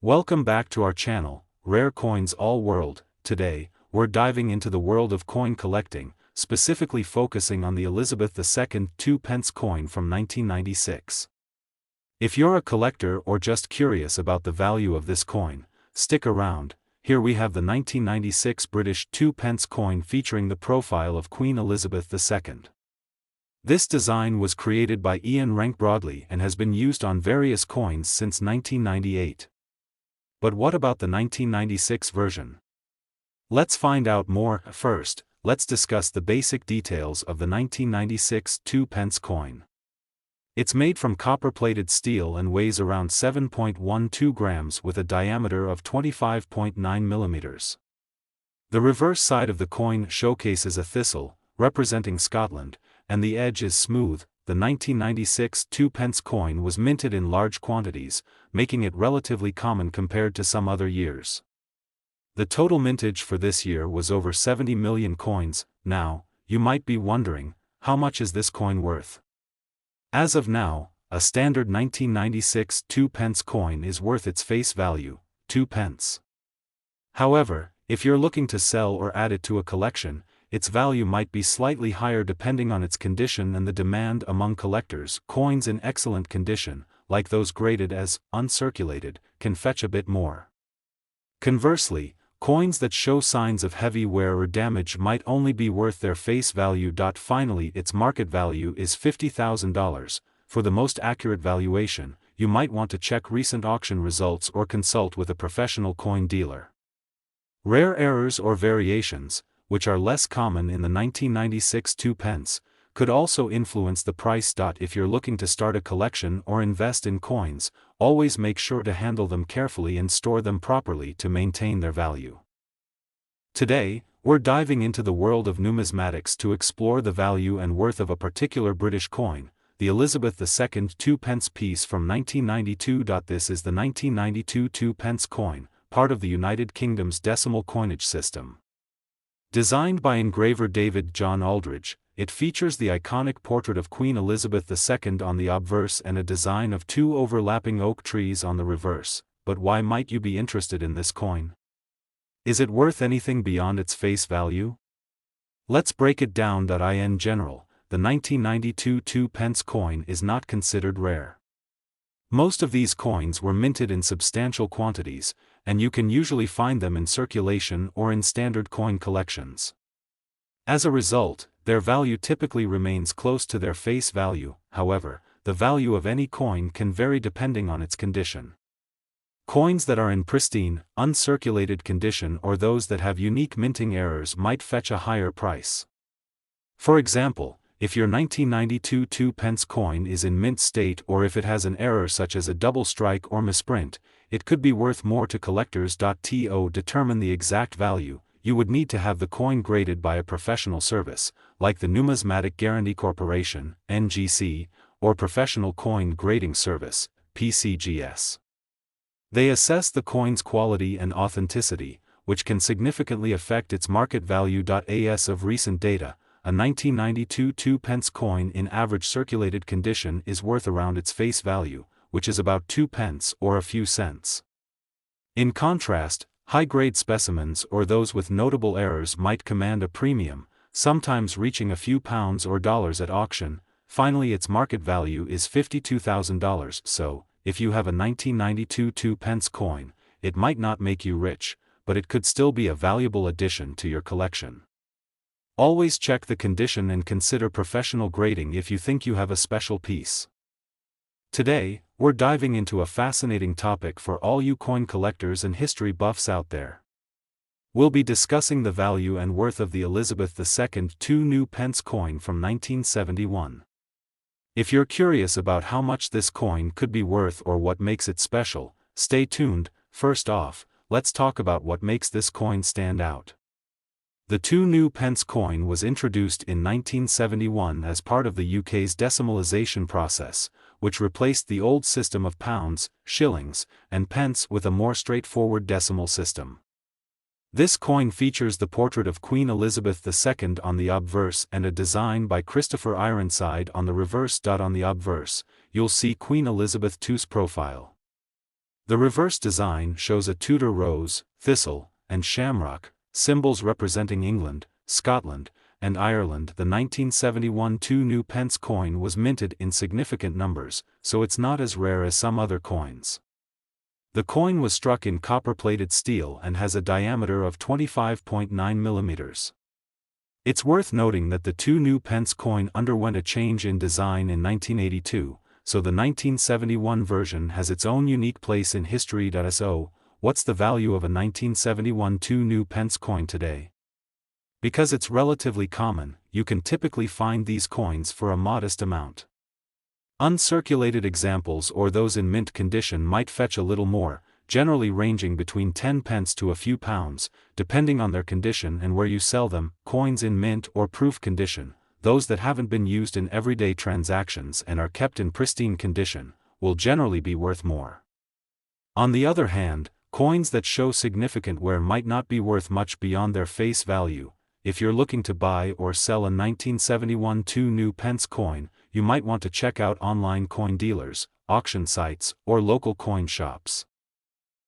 Welcome back to our channel, Rare Coins All World. Today, we're diving into the world of coin collecting, specifically focusing on the Elizabeth II 2-pence coin from 1996. If you're a collector or just curious about the value of this coin, stick around. Here we have the 1996 British 2-pence coin featuring the profile of Queen Elizabeth II. This design was created by Ian Rank Broadley and has been used on various coins since 1998. But what about the 1996 version? Let's find out more. First, let's discuss the basic details of the 1996 2-pence coin. It's made from copper-plated steel and weighs around 7.12 grams with a diameter of 25.9 millimeters. The reverse side of the coin showcases a thistle, representing Scotland, and the edge is smooth. The 1996 2-pence coin was minted in large quantities, making it relatively common compared to some other years. The total mintage for this year was over 70 million coins. Now, you might be wondering, how much is this coin worth? As of now, a standard 1996 2-pence coin is worth its face value, 2 pence. However, if you're looking to sell or add it to a collection, its value might be slightly higher depending on its condition and the demand among collectors. Coins in excellent condition, like those graded as uncirculated, can fetch a bit more. Conversely, coins that show signs of heavy wear or damage might only be worth their face value. Finally, its market value is $50,000. For the most accurate valuation, you might want to check recent auction results or consult with a professional coin dealer. Rare errors or variations, which are less common in the 1996 2-pence, could also influence the price. If you're looking to start a collection or invest in coins, always make sure to handle them carefully and store them properly to maintain their value. Today, we're diving into the world of numismatics to explore the value and worth of a particular British coin, the Elizabeth II 2-pence piece from 1992. This is the 1992 2-pence coin, part of the United Kingdom's decimal coinage system. Designed by engraver David John Aldridge, it features the iconic portrait of Queen Elizabeth II on the obverse and a design of 2 overlapping oak trees on the reverse. But why might you be interested in this coin? Is it worth anything beyond its face value? Let's break it down. In general, the 1992 2-pence coin is not considered rare. Most of these coins were minted in substantial quantities, and you can usually find them in circulation or in standard coin collections. As a result, their value typically remains close to their face value. However, the value of any coin can vary depending on its condition. Coins that are in pristine, uncirculated condition or those that have unique minting errors might fetch a higher price. For example, if your 1992 2-pence coin is in mint state or if it has an error such as a double strike or misprint, it could be worth more to collectors. To determine the exact value, you would need to have the coin graded by a professional service, like the Numismatic Guarantee Corporation, NGC, or Professional Coin Grading Service, PCGS. They assess the coin's quality and authenticity, which can significantly affect its market value. As of recent data, a 1992 2-pence coin in average circulated condition is worth around its face value, which is about 2 pence or a few cents. In contrast, high-grade specimens or those with notable errors might command a premium, sometimes reaching a few pounds or dollars at auction. Finally, its market value is $52,000. So, if you have a 1992 2-pence coin, it might not make you rich, but it could still be a valuable addition to your collection. Always check the condition and consider professional grading if you think you have a special piece. Today, we're diving into a fascinating topic for all you coin collectors and history buffs out there. We'll be discussing the value and worth of the Elizabeth II 2-pence coin from 1971. If you're curious about how much this coin could be worth or what makes it special, stay tuned. First off, let's talk about what makes this coin stand out. The 2-pence coin was introduced in 1971 as part of the UK's decimalisation process, which replaced the old system of pounds, shillings, and pence with a more straightforward decimal system. This coin features the portrait of Queen Elizabeth II on the obverse and a design by Christopher Ironside on the reverse. On the obverse, you'll see Queen Elizabeth II's profile. The reverse design shows a Tudor rose, thistle, and shamrock, symbols representing England, Scotland, and Ireland. The 1971 2 new pence coin was minted in significant numbers, so it's not as rare as some other coins. The coin was struck in copper-plated steel and has a diameter of 25.9 millimeters. It's worth noting that the 2 new pence coin underwent a change in design in 1982, so the 1971 version has its own unique place in history. So, what's the value of a 1971 2 new pence coin today? Because it's relatively common, you can typically find these coins for a modest amount. Uncirculated examples or those in mint condition might fetch a little more, generally ranging between 10 pence to a few pounds, depending on their condition and where you sell them. Coins in mint or proof condition, those that haven't been used in everyday transactions and are kept in pristine condition, will generally be worth more. On the other hand, coins that show significant wear might not be worth much beyond their face value. If you're looking to buy or sell a 1971 2 new pence coin, you might want to check out online coin dealers, auction sites, or local coin shops.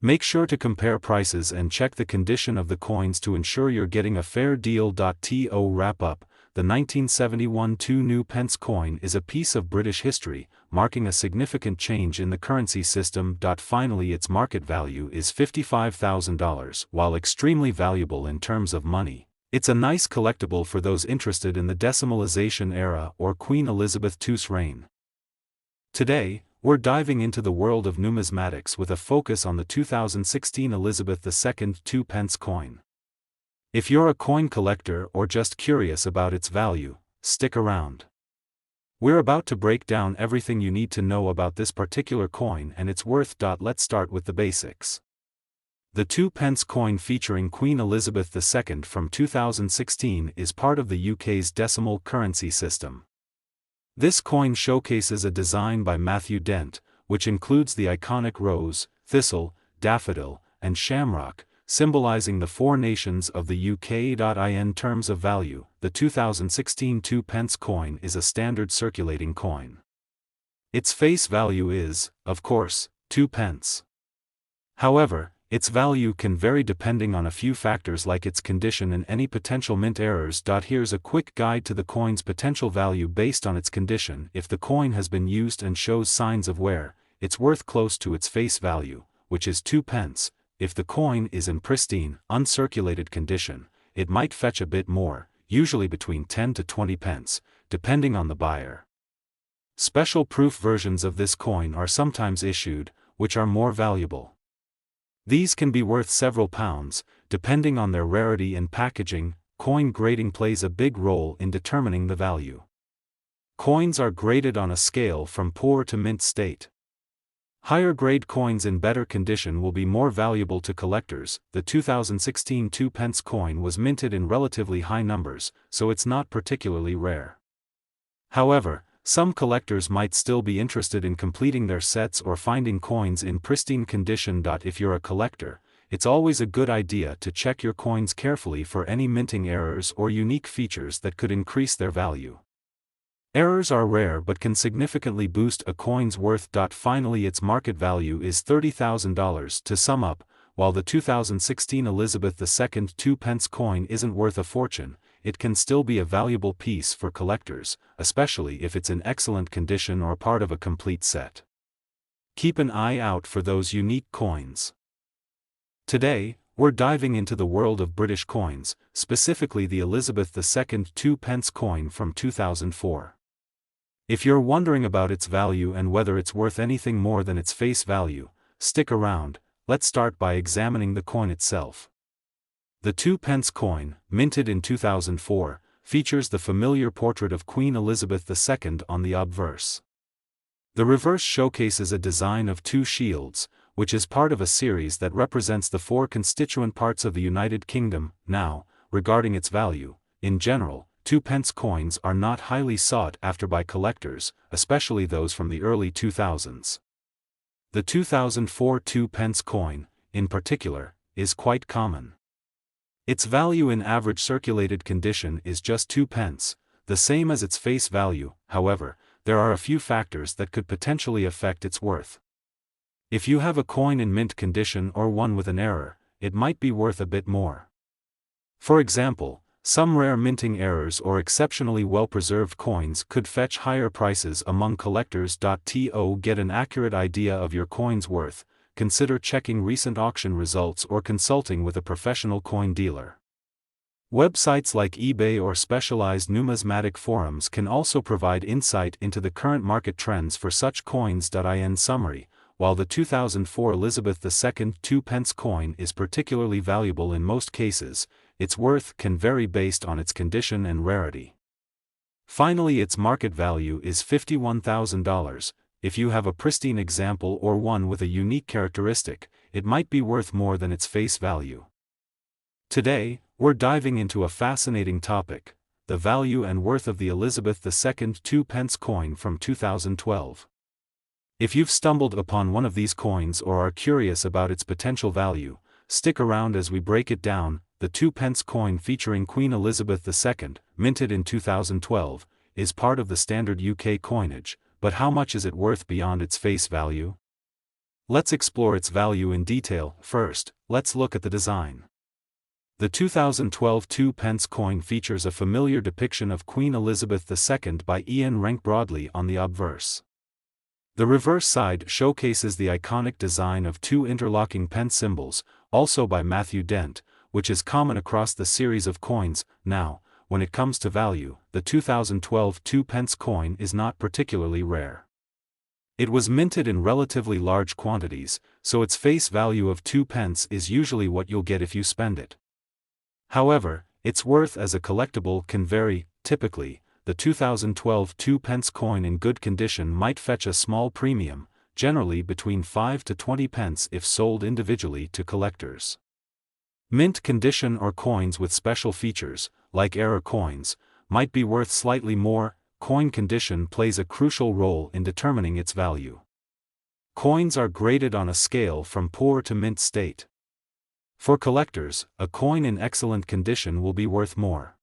Make sure to compare prices and check the condition of the coins to ensure you're getting a fair deal. To wrap up, the 1971 2 new pence coin is a piece of British history, marking a significant change in the currency system. Finally, its market value is $55,000. While extremely valuable in terms of money, it's a nice collectible for those interested in the decimalization era or Queen Elizabeth II's reign. Today, we're diving into the world of numismatics with a focus on the 2016 Elizabeth II 2 pence coin. If you're a coin collector or just curious about its value, stick around. We're about to break down everything you need to know about this particular coin and its worth. Let's start with the basics. The 2 pence coin featuring Queen Elizabeth II from 2016 is part of the UK's decimal currency system. This coin showcases a design by Matthew Dent, which includes the iconic rose, thistle, daffodil, and shamrock, symbolizing the four nations of the UK. In terms of value, the 2016 2 pence coin is a standard circulating coin. Its face value is, of course, 2 pence. However, its value can vary depending on a few factors like its condition and any potential mint errors. Here's a quick guide to the coin's potential value based on its condition. If the coin has been used and shows signs of wear, it's worth close to its face value, which is 2 pence. If the coin is in pristine, uncirculated condition, it might fetch a bit more, usually between 10 to 20 pence, depending on the buyer. Special proof versions of this coin are sometimes issued, which are more valuable. These can be worth several pounds, depending on their rarity and packaging. Coin grading plays a big role in determining the value. Coins are graded on a scale from poor to mint state. Higher grade coins in better condition will be more valuable to collectors. The 2016 2 pence coin was minted in relatively high numbers, so it's not particularly rare. However, some collectors might still be interested in completing their sets or finding coins in pristine condition. If you're a collector, it's always a good idea to check your coins carefully for any minting errors or unique features that could increase their value. Errors are rare but can significantly boost a coin's worth. Finally, its market value is $30,000. To sum up, while the 2016 Elizabeth II 2 pence coin isn't worth a fortune, it can still be a valuable piece for collectors, especially if it's in excellent condition or part of a complete set. Keep an eye out for those unique coins. Today, we're diving into the world of British coins, specifically the Elizabeth II 2 pence coin from 2004. If you're wondering about its value and whether it's worth anything more than its face value, stick around. Let's start by examining the coin itself. The 2 pence coin, minted in 2004, features the familiar portrait of Queen Elizabeth II on the obverse. The reverse showcases a design of 2 shields, which is part of a series that represents the 4 constituent parts of the United Kingdom. Now, regarding its value, in general, 2 pence coins are not highly sought after by collectors, especially those from the early 2000s. The 2004 2 pence coin, in particular, is quite common. Its value in average circulated condition is just 2 pence, the same as its face value. However, there are a few factors that could potentially affect its worth. If you have a coin in mint condition or one with an error, it might be worth a bit more. For example, some rare minting errors or exceptionally well-preserved coins could fetch higher prices among collectors. To get an accurate idea of your coin's worth, consider checking recent auction results or consulting with a professional coin dealer. Websites like eBay or specialized numismatic forums can also provide insight into the current market trends for such coins. In summary, while the 2004 Elizabeth II 2-pence coin is particularly valuable in most cases, its worth can vary based on its condition and rarity. Finally, its market value is $51,000. If you have a pristine example or one with a unique characteristic, it might be worth more than its face value. Today, we're diving into a fascinating topic: the value and worth of the Elizabeth II 2-pence coin from 2012. If you've stumbled upon one of these coins or are curious about its potential value, stick around as we break it down. The 2-pence coin featuring Queen Elizabeth II, minted in 2012, is part of the standard UK coinage, but how much is it worth beyond its face value? Let's explore its value in detail. First, let's look at the design. The 2012 2-pence coin features a familiar depiction of Queen Elizabeth II by Ian Rank Broadley on the obverse. The reverse side showcases the iconic design of two interlocking pence symbols, also by Matthew Dent, which is common across the series of coins. Now, when it comes to value, the 2012 2-pence coin is not particularly rare. It was minted in relatively large quantities, so its face value of 2 pence is usually what you'll get if you spend it. However, its worth as a collectible can vary. Typically, the 2012 2-pence coin in good condition might fetch a small premium, generally between 5 to 20 pence if sold individually to collectors. Mint condition or coins with special features, like error coins, might be worth slightly more. Coin condition plays a crucial role in determining its value. Coins are graded on a scale from poor to mint state. For collectors, a coin in excellent condition will be worth more.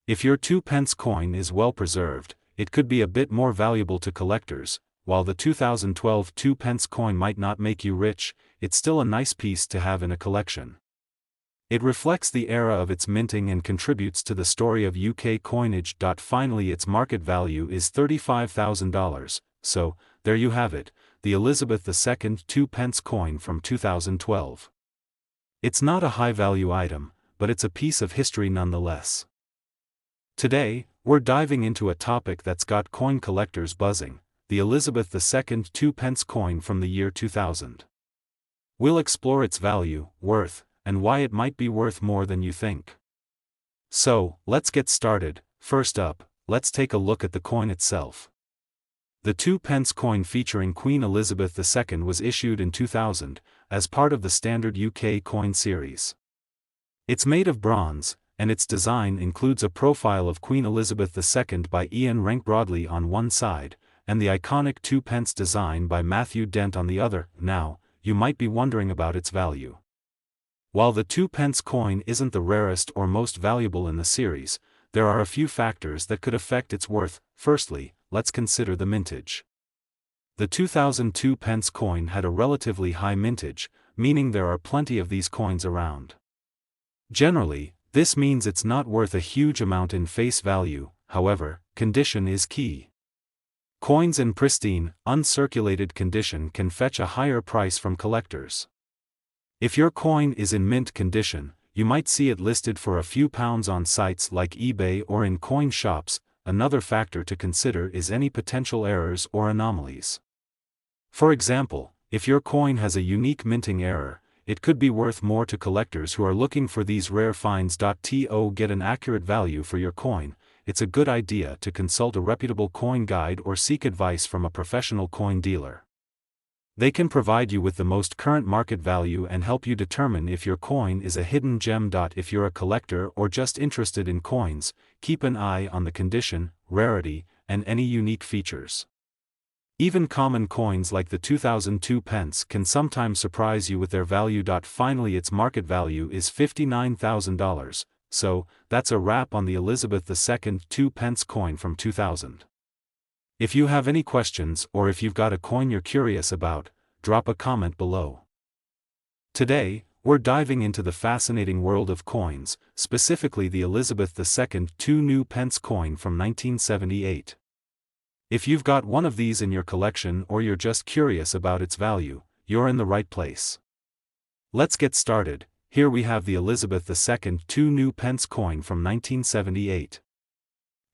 If your 2-pence coin is well preserved, it could be a bit more valuable to collectors. While the 2012 2-pence coin might not make you rich, it's still a nice piece to have in a collection. It reflects the era of its minting and contributes to the story of UK coinage. Finally, its market value is $35,000, so, there you have it, the Elizabeth II 2-pence coin from 2012. It's not a high-value item, but it's a piece of history nonetheless. Today, we're diving into a topic that's got coin collectors buzzing: the Elizabeth II 2-pence coin from the year 2000. We'll explore its value, worth, and why it might be worth more than you think. So, let's get started. First up, let's take a look at the coin itself. The 2-pence coin featuring Queen Elizabeth II was issued in 2000, as part of the standard UK coin series. It's made of bronze, and its design includes a profile of Queen Elizabeth II by Ian Rank Broadley on one side, and the iconic 2-pence design by Matthew Dent on the other. Now, you might be wondering about its value. While the 2-pence coin isn't the rarest or most valuable in the series, there are a few factors that could affect its worth. Firstly, let's consider the mintage. The 2002 pence coin had a relatively high mintage, meaning there are plenty of these coins around. Generally, this means it's not worth a huge amount in face value. However, condition is key. Coins in pristine, uncirculated condition can fetch a higher price from collectors. If your coin is in mint condition, you might see it listed for a few pounds on sites like eBay or in coin shops. Another factor to consider is any potential errors or anomalies. For example, if your coin has a unique minting error, it could be worth more to collectors who are looking for these rare finds. To get an accurate value for your coin, it's a good idea to consult a reputable coin guide or seek advice from a professional coin dealer. They can provide you with the most current market value and help you determine if your coin is a hidden gem. If you're a collector or just interested in coins, keep an eye on the condition, rarity, and any unique features. Even common coins like the 2002 pence can sometimes surprise you with their value. Finally, its market value is $59,000, so, that's a wrap on the Elizabeth II 2-pence coin from 2000. If you have any questions or if you've got a coin you're curious about, drop a comment below. Today, we're diving into the fascinating world of coins, specifically the Elizabeth II 2 new pence coin from 1978. If you've got one of these in your collection or you're just curious about its value, you're in the right place. Let's get started. Here we have the Elizabeth II 2 new pence coin from 1978.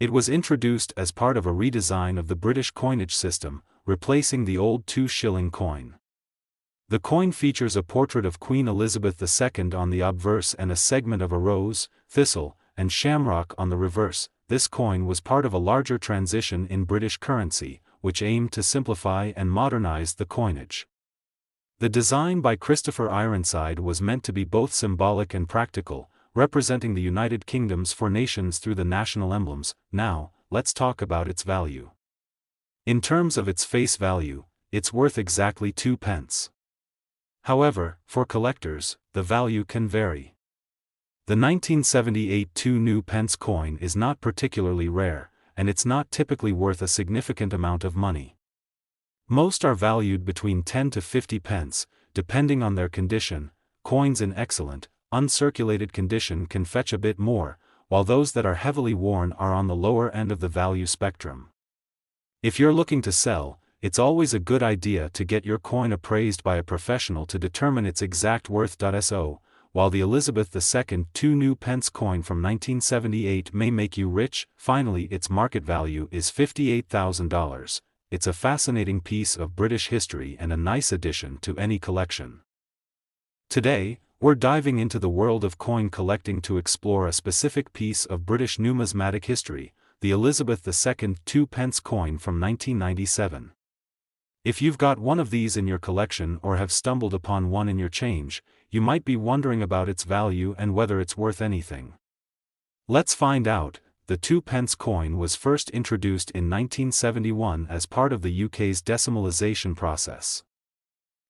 It was introduced as part of a redesign of the British coinage system, replacing the old 2 shilling coin. The coin features a portrait of Queen Elizabeth II on the obverse and a segment of a rose, thistle, and shamrock on the reverse. This coin was part of a larger transition in British currency, which aimed to simplify and modernize the coinage. The design by Christopher Ironside was meant to be both symbolic and practical, representing the United Kingdom's 4 nations through the national emblems. Now, let's talk about its value. In terms of its face value, it's worth exactly 2 pence. However, for collectors, the value can vary. The 1978 2 new pence coin is not particularly rare, and it's not typically worth a significant amount of money. Most are valued between 10 to 50 pence, depending on their condition. Coins in excellent, uncirculated condition can fetch a bit more, while those that are heavily worn are on the lower end of the value spectrum. If you're looking to sell, it's always a good idea to get your coin appraised by a professional to determine its exact worth. So, while the Elizabeth II 2 new pence coin from 1978 may make you rich, finally its market value is $58,000. It's a fascinating piece of British history and a nice addition to any collection. Today, we're diving into the world of coin collecting to explore a specific piece of British numismatic history, the Elizabeth II 2 pence coin from 1997. If you've got one of these in your collection or have stumbled upon one in your change, you might be wondering about its value and whether it's worth anything. Let's find out. The 2 pence coin was first introduced in 1971 as part of the UK's decimalisation process.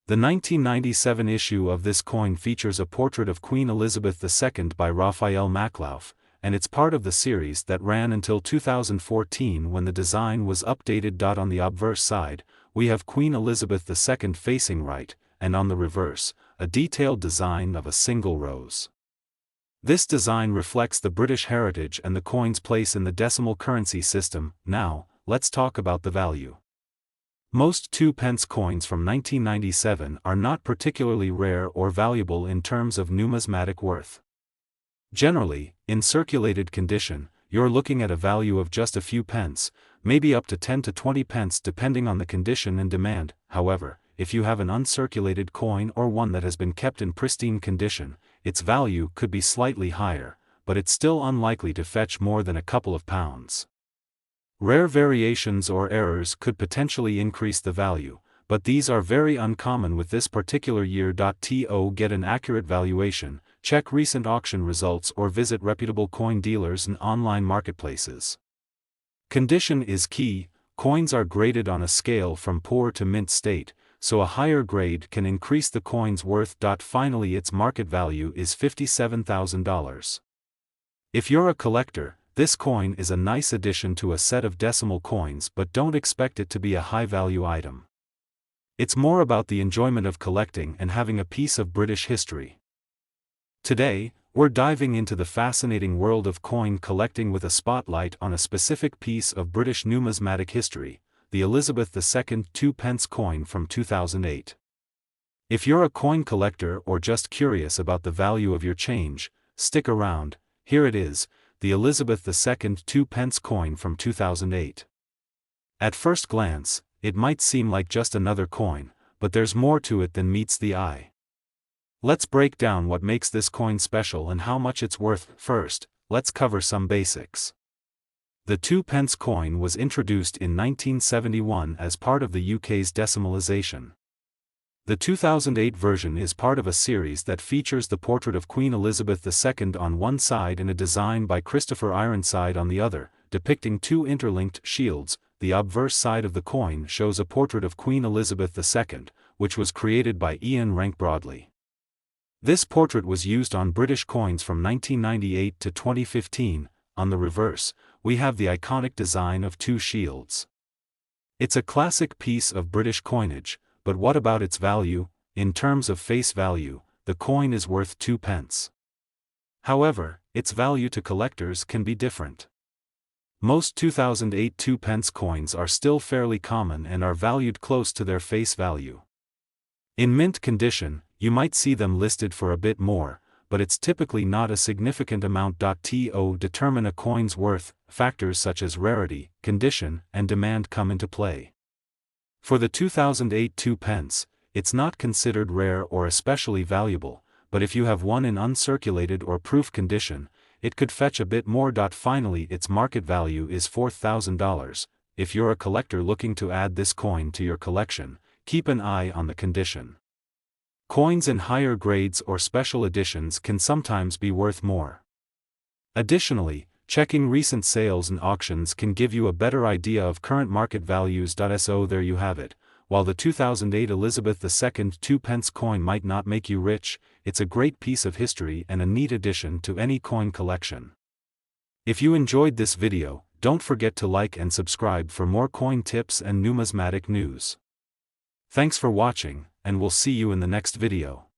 The 1997 issue of this coin features a portrait of Queen Elizabeth II by Raphael Maklauf, and it's part of the series that ran until 2014 when the design was updated. On the obverse side, we have Queen Elizabeth II facing right, and on the reverse, a detailed design of a single rose. This design reflects the British heritage and the coin's place in the decimal currency system. Now, let's talk about the value. Most 2 pence coins from 1997 are not particularly rare or valuable in terms of numismatic worth. Generally, in circulated condition, you're looking at a value of just a few pence, maybe up to 10 to 20 pence depending on the condition and demand. However, if you have an uncirculated coin or one that has been kept in pristine condition, its value could be slightly higher, but it's still unlikely to fetch more than a couple of pounds. Rare variations or errors could potentially increase the value, but these are very uncommon with this particular year. To get an accurate valuation, check recent auction results or visit reputable coin dealers and online marketplaces. Condition is key. Coins are graded on a scale from poor to mint state, so a higher grade can increase the coin's worth. Finally, its market value is $57,000. If you're a collector, this coin is a nice addition to a set of decimal coins, but don't expect it to be a high-value item. It's more about the enjoyment of collecting and having a piece of British history. Today, we're diving into the fascinating world of coin collecting with a spotlight on a specific piece of British numismatic history, the Elizabeth II 2 pence coin from 2008. If you're a coin collector or just curious about the value of your change, stick around. Here it is, the Elizabeth II 2 pence coin from 2008. At first glance, it might seem like just another coin, but there's more to it than meets the eye. Let's break down what makes this coin special and how much it's worth. First, let's cover some basics. The 2 pence coin was introduced in 1971 as part of the UK's decimalisation. The 2008 version is part of a series that features the portrait of Queen Elizabeth II on one side and a design by Christopher Ironside on the other, depicting 2 interlinked shields. The obverse side of the coin shows a portrait of Queen Elizabeth II, which was created by Ian Rank Broadley. This portrait was used on British coins from 1998 to 2015. On the reverse, we have the iconic design of 2 shields. It's a classic piece of British coinage, but what about its value? In terms of face value, the coin is worth 2 pence. However, its value to collectors can be different. Most 2008 2-pence coins are still fairly common and are valued close to their face value. In mint condition, you might see them listed for a bit more, but it's typically not a significant amount. To determine a coin's worth, factors such as rarity, condition, and demand come into play. For the 2008 2-pence, it's not considered rare or especially valuable, but if you have one in uncirculated or proof condition, it could fetch a bit more. Finally, its market value is $4,000. If you're a collector looking to add this coin to your collection, keep an eye on the condition. Coins in higher grades or special editions can sometimes be worth more. Additionally, checking recent sales and auctions can give you a better idea of current market values. So there you have it. While the 2008 Elizabeth II 2-pence coin might not make you rich, it's a great piece of history and a neat addition to any coin collection. If you enjoyed this video, don't forget to like and subscribe for more coin tips and numismatic news. Thanks for watching, and we'll see you in the next video.